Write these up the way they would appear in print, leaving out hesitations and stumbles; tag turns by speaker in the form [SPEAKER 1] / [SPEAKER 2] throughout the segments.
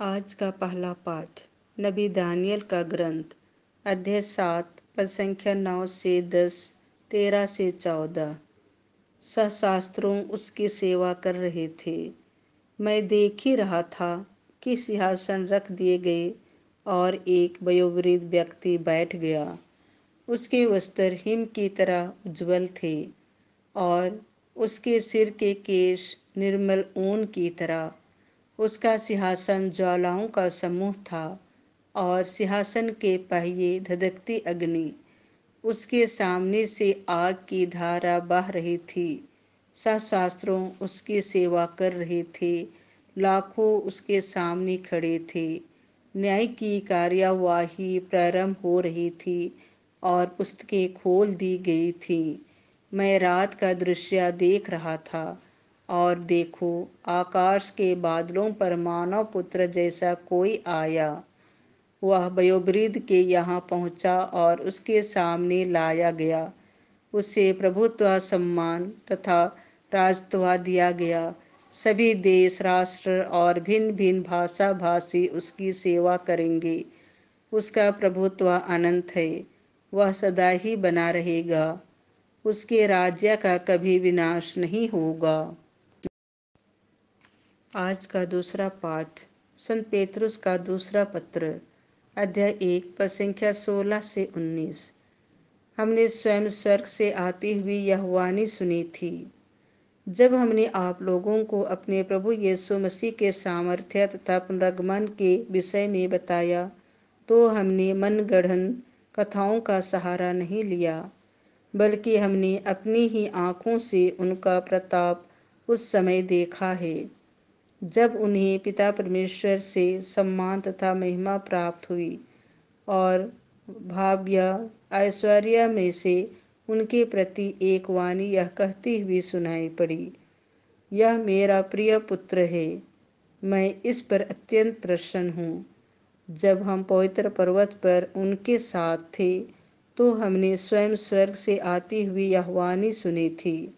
[SPEAKER 1] आज का पहला पाठ नबी दानियल का ग्रंथ अध्याय 7 पद संख्या 9 से 10, 13 से 14। सहस्त्रों उसकी सेवा कर रहे थे। मैं देख ही रहा था कि सिंहासन रख दिए गए और एक वयोवृद्ध व्यक्ति बैठ गया। उसके वस्त्र हिम की तरह उज्ज्वल थे और उसके सिर के केश निर्मल ऊन की तरह। उसका सिंहासन ज्वालाओं का समूह था और सिंहासन के पहिए धधकती अग्नि। उसके सामने से आग की धारा बह रही थी। सहस्त्रों उसकी सेवा कर रहे थे, लाखों उसके सामने खड़े थे। न्याय की कार्यवाही प्रारंभ हो रही थी और पुस्तकें खोल दी गई थी। मैं रात का दृश्य देख रहा था और देखो, आकाश के बादलों पर मानव पुत्र जैसा कोई आया। वह वयोवृद्ध के यहाँ पहुँचा और उसके सामने लाया गया। उसे प्रभुत्व, सम्मान तथा राजत्व दिया गया। सभी देश, राष्ट्र और भिन्न भिन्न भाषा भाषी उसकी सेवा करेंगे। उसका प्रभुत्व अनंत है, वह सदा ही बना रहेगा। उसके राज्य का कभी विनाश नहीं होगा। आज का दूसरा पाठ संत पेतरुस का दूसरा पत्र अध्याय 1 पद संख्या 16 से 19। हमने स्वयं स्वर्ग से आती हुई यह वाणी सुनी थी, जब हमने आप लोगों को अपने प्रभु यीशु मसीह के सामर्थ्य तथा पुनर्गमन के विषय में बताया, तो हमने मनगढ़ंत कथाओं का सहारा नहीं लिया, बल्कि हमने अपनी ही आँखों से उनका प्रताप उस समय देखा है, जब उन्हें पिता परमेश्वर से सम्मान तथा महिमा प्राप्त हुई और भाव्य ऐश्वर्य में से उनके प्रति एक वाणी यह कहती हुई सुनाई पड़ी, यह मेरा प्रिय पुत्र है, मैं इस पर अत्यंत प्रसन्न हूँ। जब हम पवित्र पर्वत पर उनके साथ थे, तो हमने स्वयं स्वर्ग से आती हुई यह वाणी सुनी थी।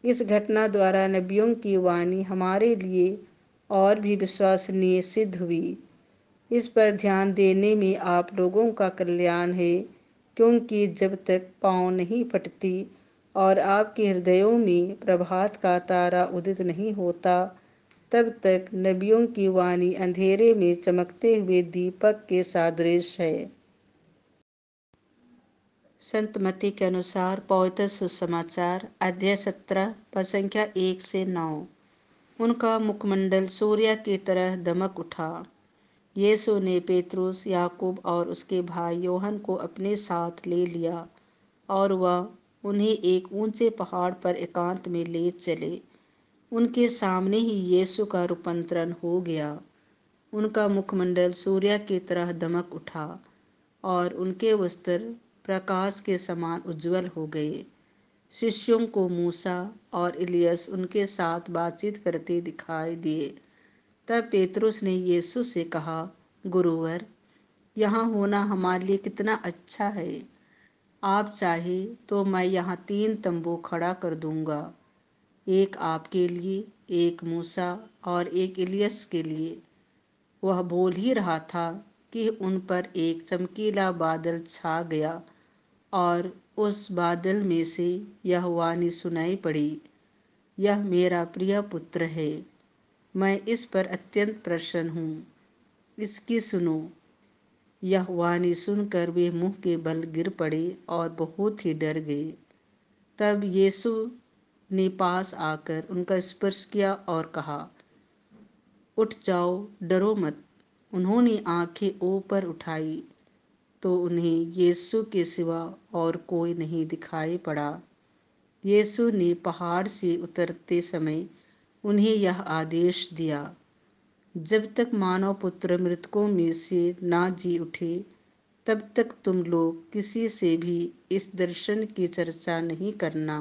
[SPEAKER 1] इस घटना द्वारा नबियों की वाणी हमारे लिए और भी विश्वसनीय सिद्ध हुई। इस पर ध्यान देने में आप लोगों का कल्याण है, क्योंकि जब तक पाँव नहीं फटती और आपके हृदयों में प्रभात का तारा उदित नहीं होता, तब तक नबियों की वाणी अंधेरे में चमकते हुए दीपक के सदृश है। संत मत्ती के अनुसार पवित्र सुसमाचार अध्याय 17 पद संख्या 1 से 9। उनका मुखमंडल सूर्य की तरह दमक उठा। यीशु ने पेतरुस, याकूब और उसके भाई योहन को अपने साथ ले लिया और वह उन्हें एक ऊंचे पहाड़ पर एकांत में ले चले। उनके सामने ही यीशु का रूपांतरण हो गया। उनका मुखमंडल सूर्य की तरह दमक उठा और उनके वस्त्र प्रकाश के समान उज्जवल हो गए। शिष्यों को मूसा और इलियस उनके साथ बातचीत करते दिखाई दिए। तब पेतरुस ने यीशु से कहा, गुरुवर, यहाँ होना हमारे लिए कितना अच्छा है। आप चाहे तो मैं यहाँ 3 तंबू खड़ा कर दूंगा, एक आपके लिए, एक मूसा और एक इलियस के लिए। वह बोल ही रहा था कि उन पर एक चमकीला बादल छा गया और उस बादल में से यह वाणी सुनाई पड़ी, यह मेरा प्रिय पुत्र है, मैं इस पर अत्यंत प्रसन्न हूँ, इसकी सुनो। यह वाणी सुनकर वे मुंह के बल गिर पड़े और बहुत ही डर गए। तब यीशु ने पास आकर उनका स्पर्श किया और कहा, उठ जाओ, डरो मत। उन्होंने आंखें ऊपर उठाई तो उन्हें यीशु के सिवा और कोई नहीं दिखाई पड़ा। यीशु ने पहाड़ से उतरते समय उन्हें यह आदेश दिया, जब तक मानव पुत्र मृतकों में से ना जी उठे, तब तक तुम लोग किसी से भी इस दर्शन की चर्चा नहीं करना।